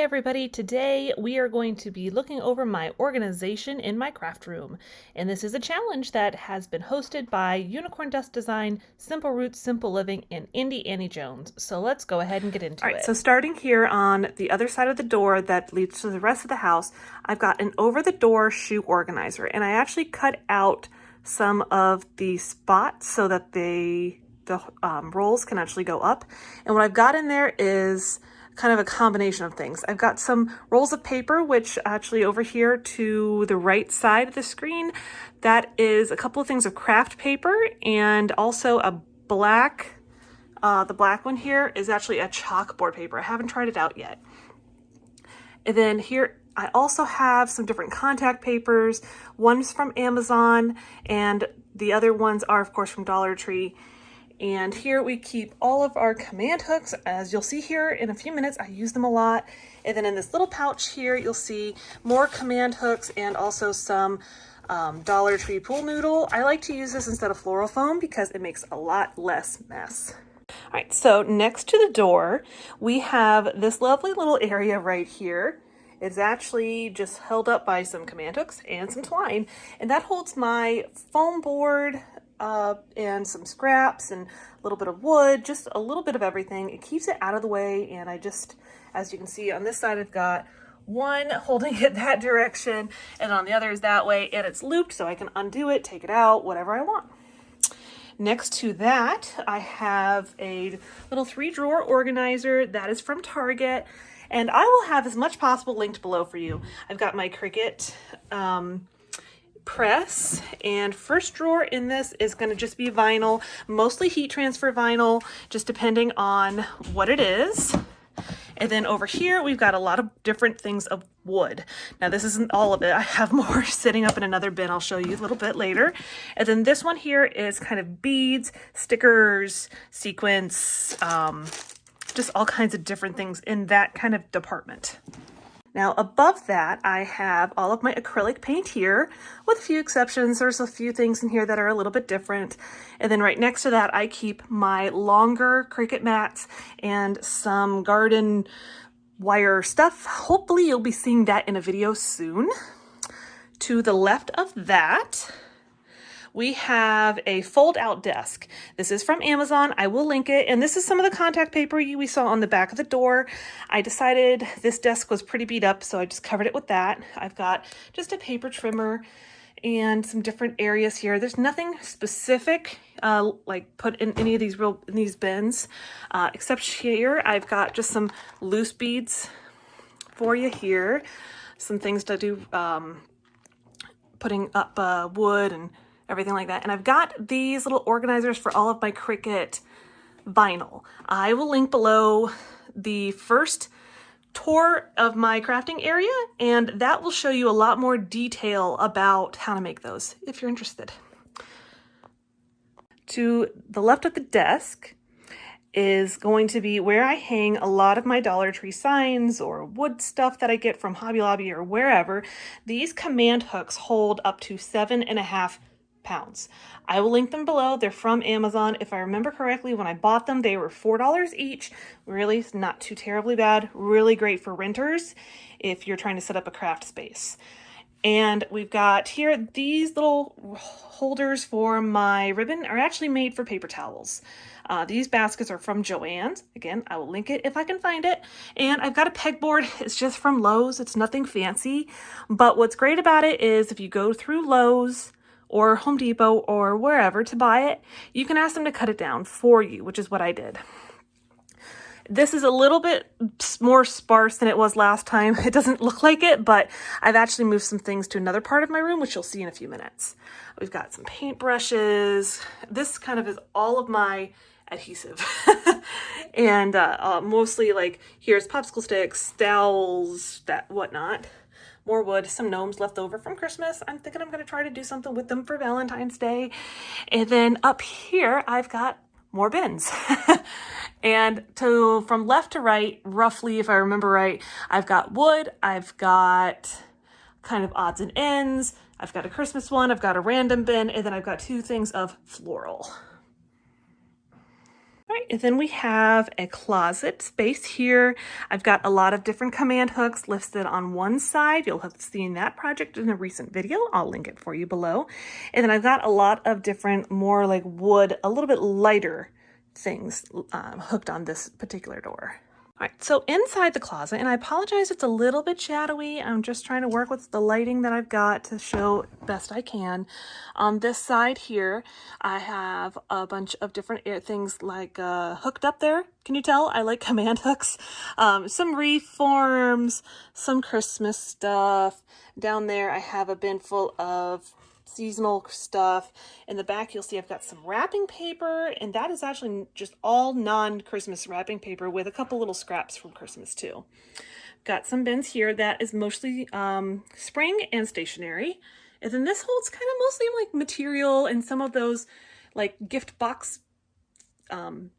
everybody, today we are going to be looking over my organization in my craft room, and this is a challenge that has been hosted by Unicorn Dust Design, Simple Roots, Simple Living, and Indie Annie Jones. So let's go ahead and get into it. So starting here on the other side of the door that leads to the rest of the house, I've got an over-the-door shoe organizer, and I actually cut out some of the spots so that the rolls can actually go up. And what I've got in there is kind of a combination of things. I've got some rolls of paper, which actually over here to the right side of the screen, that is a couple of things of craft paper, and also a black, the black one here is actually a chalkboard paper. I haven't tried it out yet. And then here I also have some different contact papers. One's from Amazon and the other ones are of course from Dollar Tree. And here we keep all of our command hooks. As you'll see here in a few minutes, I use them a lot. And then in this little pouch here, you'll see more command hooks and also some Dollar Tree pool noodle. I like to use this instead of floral foam because it makes a lot less mess. All right, so next to the door, we have this lovely little area right here. It's actually just held up by some command hooks and some twine, and that holds my foam board, and some scraps and a little bit of wood, just a little bit of everything. It keeps it out of the way, and I just, as you can see on this side, I've got one holding it that direction and on the other is that way, and it's looped so I can undo it, take it out, whatever I want. Next to that, I have a little 3-drawer organizer that is from Target, and I will have as much possible linked below for you. I've got my Cricut press, and first drawer in this is going to just be vinyl, mostly heat transfer vinyl, just depending on what it is. And then over here we've got a lot of different things of wood. Now this isn't all of it, I have more sitting up in another bin I'll show you a little bit later. And then this one here is kind of beads, stickers, sequins, just all kinds of different things in that kind of department. Now above that, I have all of my acrylic paint here, with a few exceptions. There's a few things in here that are a little bit different. And then right next to that, I keep my longer Cricut mats and some garden wire stuff. Hopefully you'll be seeing that in a video soon. To the left of that, we have a fold-out desk. This is from Amazon. I will link it. And this is some of the contact paper we saw on the back of the door. I decided this desk was pretty beat up, so I just covered it with that. I've got just a paper trimmer and some different areas here. There's nothing specific like put in any of these bins, except here I've got just some loose beads for you here. Some things to do, putting up wood and everything like that. And I've got these little organizers for all of my Cricut vinyl. I will link below the first tour of my crafting area, and that will show you a lot more detail about how to make those if you're interested. To the left of the desk is going to be where I hang a lot of my Dollar Tree signs or wood stuff that I get from Hobby Lobby or wherever. These command hooks hold up to 7.5 pounds. I will link them below. They're from Amazon. If I remember correctly, when I bought them, they were $4 each. Really not too terribly bad. Really great for renters if you're trying to set up a craft space. And we've got here, these little holders for my ribbon are actually made for paper towels. These baskets are from Joann's. Again, I will link it if I can find it. And I've got a pegboard. It's just from Lowe's. It's nothing fancy. But what's great about it is if you go through Lowe's or Home Depot or wherever to buy it, you can ask them to cut it down for you, which is what I did. This is a little bit more sparse than it was last time. It doesn't look like it, but I've actually moved some things to another part of my room, which you'll see in a few minutes. We've got some paint brushes. This kind of is all of my adhesive. And mostly like here's popsicle sticks, dowels, that whatnot. More wood, some gnomes left over from Christmas. I'm thinking I'm going to try to do something with them for Valentine's Day. And then up here, I've got more bins. And from left to right, roughly, if I remember right, I've got wood, I've got kind of odds and ends, I've got a Christmas one, I've got a random bin, and then I've got 2 things of floral. All right, and then we have a closet space here. I've got a lot of different command hooks listed on one side. You'll have seen that project in a recent video. I'll link it for you below. And then I've got a lot of different, more like wood, a little bit lighter things hooked on this particular door. All right, so inside the closet, and I apologize, it's a little bit shadowy. I'm just trying to work with the lighting that I've got to show best I can. On this side here, I have a bunch of different things like hooked up there. Can you tell? I like command hooks. Some reforms, some Christmas stuff. Down there, I have a bin full of seasonal stuff. In the back, you'll see I've got some wrapping paper, and that is actually just all non-Christmas wrapping paper with a couple little scraps from Christmas too. Got some bins here that is mostly spring and stationery. And then this holds kind of mostly like material and some of those like gift box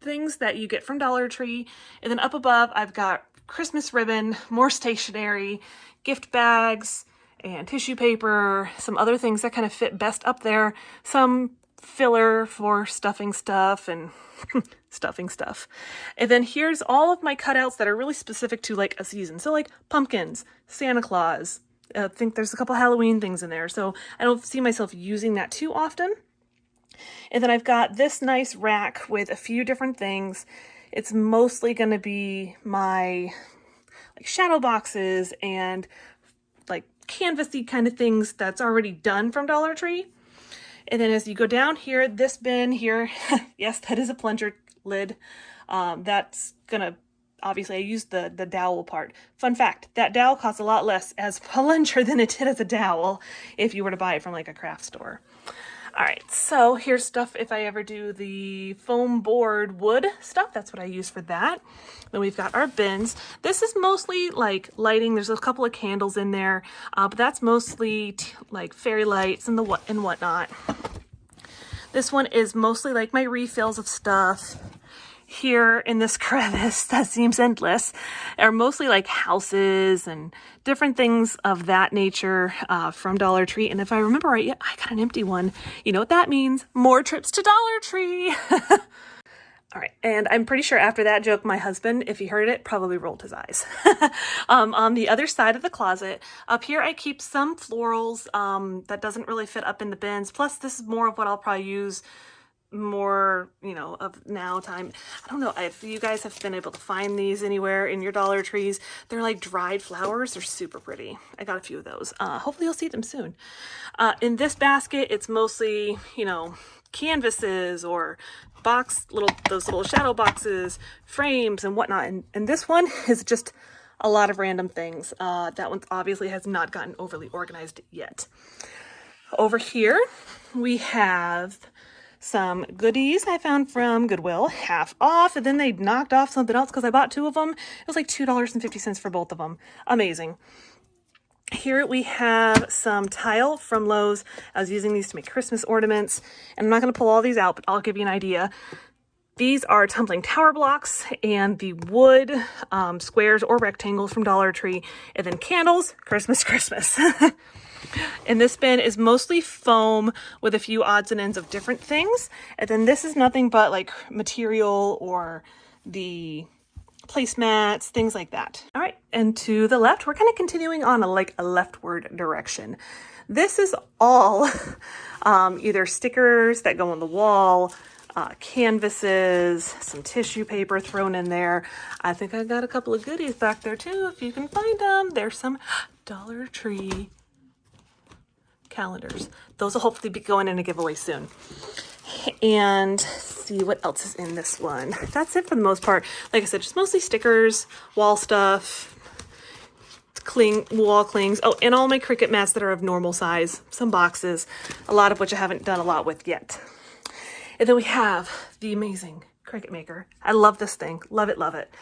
things that you get from Dollar Tree. And then up above, I've got Christmas ribbon, more stationery, gift bags, and tissue paper, some other things that kind of fit best up there, some filler for stuffing stuff and stuffing stuff. And then here's all of my cutouts that are really specific to like a season. So like pumpkins, Santa Claus, I think there's a couple Halloween things in there. So I don't see myself using that too often. And then I've got this nice rack with a few different things. It's mostly going to be my like shadow boxes and like canvasy kind of things that's already done from Dollar Tree. And then as you go down here, this bin here, yes, that is a plunger lid. That's gonna, obviously I used the dowel part. Fun fact, that dowel costs a lot less as a plunger than it did as a dowel if you were to buy it from like a craft store. All right, so here's stuff if I ever do the foam board wood stuff. That's what I use for that. Then we've got our bins. This is mostly like lighting. There's a couple of candles in there, but that's mostly like fairy lights and whatnot. This one is mostly like my refills of stuff. Here in this crevice that seems endless are mostly like houses and different things of that nature from Dollar Tree. And if I remember right, yeah, I got an empty one. You know what that means? More trips to Dollar Tree. All right, and I'm pretty sure after that joke, my husband, if he heard it, probably rolled his eyes. On the other side of the closet, up here I keep some florals that doesn't really fit up in the bins. Plus, this is more of what I'll probably use more, you know, of now time. I don't know if you guys have been able to find these anywhere in your Dollar Trees. They're like dried flowers. They're super pretty. I got a few of those. Hopefully you'll see them soon. In this basket, it's mostly, you know, canvases or those little shadow boxes, frames and whatnot. And this one is just a lot of random things. That one obviously has not gotten overly organized yet. Over here, we have some goodies I found from Goodwill, half off, and then they knocked off something else because I bought two of them. It was like $2.50 for both of them. Amazing. Here we have some tile from Lowe's. I was using these to make Christmas ornaments, and I'm not going to pull all these out, but I'll give you an idea. These are tumbling tower blocks and the wood squares or rectangles from Dollar Tree, and then candles, Christmas, Christmas. And this bin is mostly foam with a few odds and ends of different things. And then this is nothing but like material or the placemats, things like that. All right, and to the left, we're kind of continuing on a leftward direction. This is all either stickers that go on the wall, canvases, some tissue paper thrown in there. I think I got a couple of goodies back there too, if you can find them. There's some Dollar Tree calendars. Those will hopefully be going in a giveaway soon. And see what else is in this one. That's it for the most part. Like I said, just mostly stickers, wall stuff, wall clings. Oh, and all my Cricut mats that are of normal size. Some boxes, a lot of which I haven't done a lot with yet. And then we have the amazing Cricut maker. I love this thing. Love it, love it.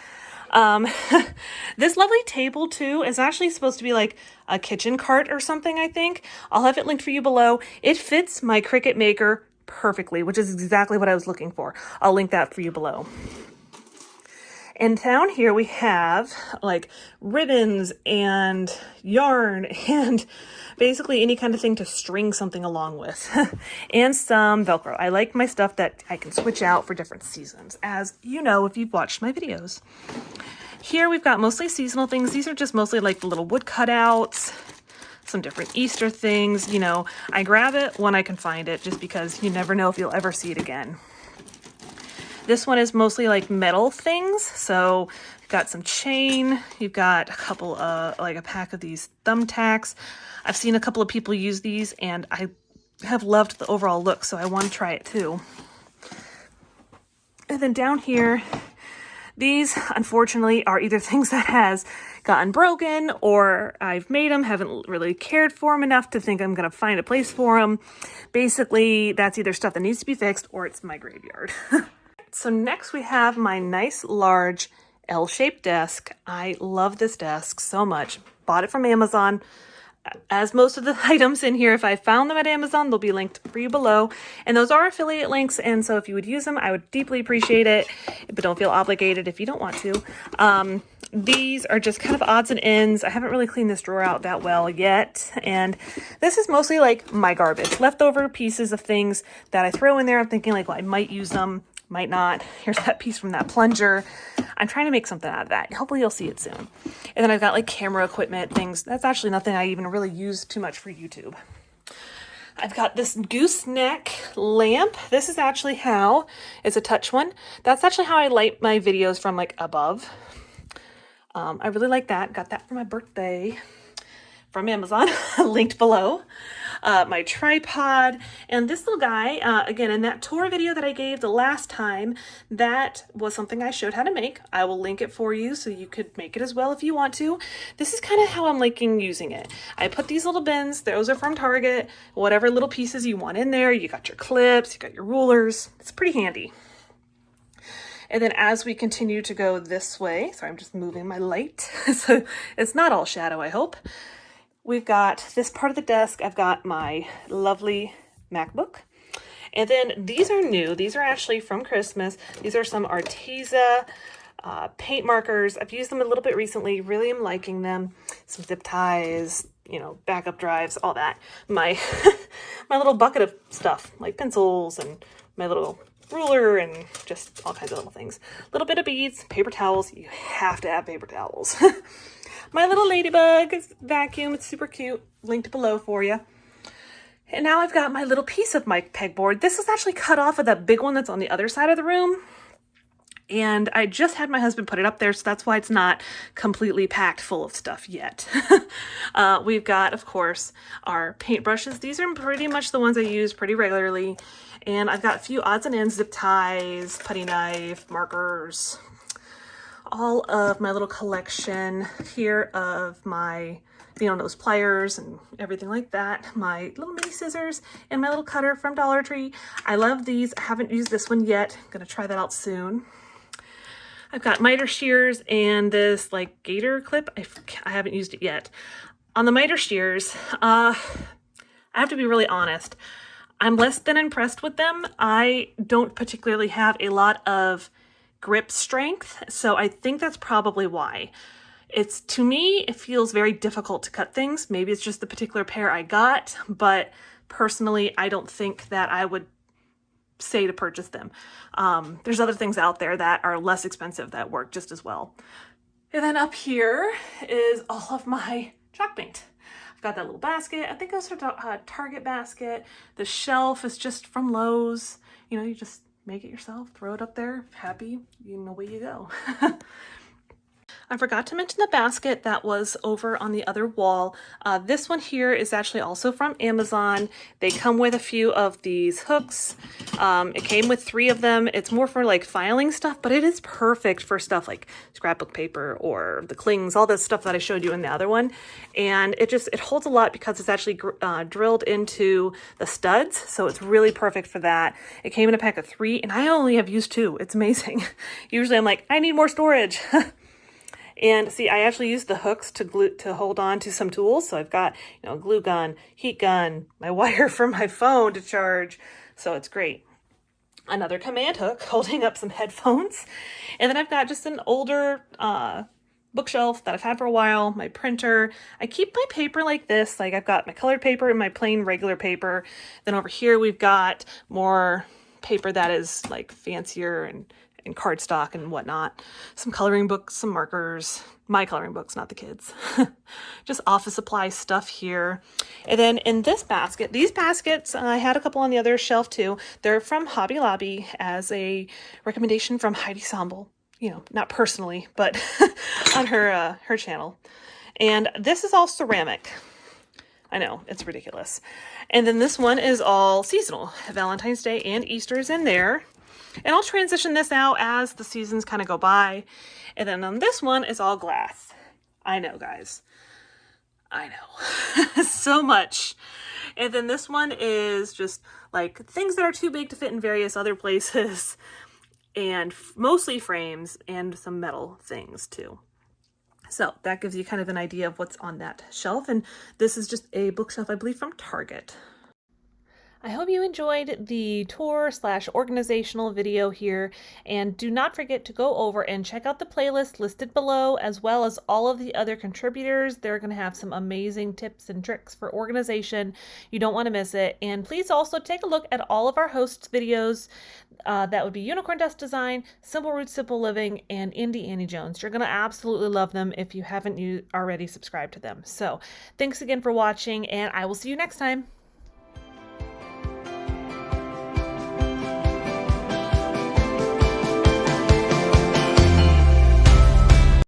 This lovely table too is actually supposed to be like a kitchen cart or something, I think. I'll have it linked for you below. It fits my Cricut maker perfectly, which is exactly what I was looking for. I'll link that for you below. And down here we have like ribbons and yarn and basically any kind of thing to string something along with and some Velcro. I like my stuff that I can switch out for different seasons, as you know if you've watched my videos. Here we've got mostly seasonal things. These are just mostly like the little wood cutouts, some different Easter things. You know, I grab it when I can find it just because you never know if you'll ever see it again. This one is mostly like metal things. So you've got some chain, you've got a couple of like a pack of these thumbtacks. I've seen a couple of people use these and I have loved the overall look, so I want to try it too. And then down here, these unfortunately are either things that has gotten broken or I've made them, haven't really cared for them enough to think I'm going to find a place for them. Basically, that's either stuff that needs to be fixed or it's my graveyard. So next we have my nice large L-shaped desk. I love this desk so much. Bought it from Amazon. As most of the items in here, if I found them at Amazon, they'll be linked for you below. And those are affiliate links, and so if you would use them, I would deeply appreciate it, but don't feel obligated if you don't want to. These are just kind of odds and ends. I haven't really cleaned this drawer out that well yet, and this is mostly like my garbage. Leftover pieces of things that I throw in there. I'm thinking like, well, I might use them, might not. Here's that piece from that plunger. I'm trying to make something out of that. Hopefully you'll see it soon. And then I've got like camera equipment, things. That's actually nothing I even really use too much for YouTube. I've got this gooseneck lamp. This is actually how, it's a touch one. That's actually how I light my videos from like above. I really like that. Got that for my birthday from Amazon, linked below. My tripod, and this little guy, again, in that tour video that I gave the last time, that was something I showed how to make. I will link it for you so you could make it as well if you want to. This is kind of how I'm liking using it. I put these little bins, those are from Target, whatever little pieces you want in there. You got your clips, you got your rulers. It's pretty handy. And then as we continue to go this way, sorry, I'm just moving my light, so it's not all shadow, I hope. We've got this part of the desk. I've got my lovely MacBook. And then these are new. These are actually from Christmas. These are some Arteza paint markers. I've used them a little bit recently. Really am liking them. Some zip ties, you know, backup drives, all that. My, my little bucket of stuff, like pencils and my little ruler and just all kinds of little things. A little bit of beads, paper towels. You have to have paper towels. My little Ladybug vacuum. It's super cute. Linked below for you. And now I've got my little piece of my pegboard. This is actually cut off of that big one that's on the other side of the room. And I just had my husband put it up there, so that's why it's not completely packed full of stuff yet. We've got, of course, our paintbrushes. These are pretty much the ones I use pretty regularly. And I've got a few odds and ends, zip ties, putty knife, markers, all of my little collection here of my, you know, nose pliers and everything like that. My little mini scissors and my little cutter from Dollar Tree. I love these. I haven't used this one yet. I'm gonna try that out soon. I've got miter shears and this like gator clip. I haven't used it yet. On the miter shears, I have to be really honest. I'm less than impressed with them. I don't particularly have a lot of grip strength, so I think that's probably why. It's, to me, it feels very difficult to cut things. Maybe it's just the particular pair I got, but personally, I don't think that I would say to purchase them. There's other things out there that are less expensive that work just as well. And then up here is all of my chalk paint. I've got that little basket. I think it was a Target basket. The shelf is just from Lowe's. You know, you just make it yourself, throw it up there, happy, you know, away you go. I forgot to mention the basket that was over on the other wall. This one here is actually also from Amazon. They come with a few of these hooks. It came with 3 of them. It's more for like filing stuff, but it is perfect for stuff like scrapbook paper or the clings, all this stuff that I showed you in the other one. And it holds a lot because it's actually drilled into the studs. So it's really perfect for that. It came in a pack of 3 and I only have used 2. It's amazing. Usually I'm like, I need more storage. And see, I actually use the hooks to hold on to some tools. So I've got, you know, a glue gun, heat gun, my wire for my phone to charge. So it's great. another command hook holding up some headphones. And then I've got just an older bookshelf that I've had for a while, my printer. I keep my paper like this. Like I've got my colored paper and my plain regular paper. Then over here we've got more paper that is like fancier and cardstock and whatnot. Some coloring books, some markers. My coloring books, not the kids. Just office supply stuff here. And then in this basket, these baskets, I had a couple on the other shelf too. They're from Hobby Lobby as a recommendation from Heidi Sambal. You know, not personally, but on her channel. And this is all ceramic. I know, it's ridiculous. And then this one is all seasonal. Valentine's Day and Easter is in there. And I'll transition this out as the seasons kind of go by. And then on this one is all glass. I know, guys. I know. So much. And then this one is just like things that are too big to fit in various other places. And mostly frames and some metal things too. So that gives you kind of an idea of what's on that shelf. And this is just a bookshelf, I believe, from Target. I hope you enjoyed the tour/organizational video here, and do not forget to go over and check out the playlist listed below, as well as all of the other contributors. They're going to have some amazing tips and tricks for organization. You don't want to miss it. And please also take a look at all of our hosts' videos. That would be Unicorn Dust Design, Simple Roots, Simple Living, and Indie Annie Jones. You're going to absolutely love them if you haven't already subscribed to them. So thanks again for watching, and I will see you next time.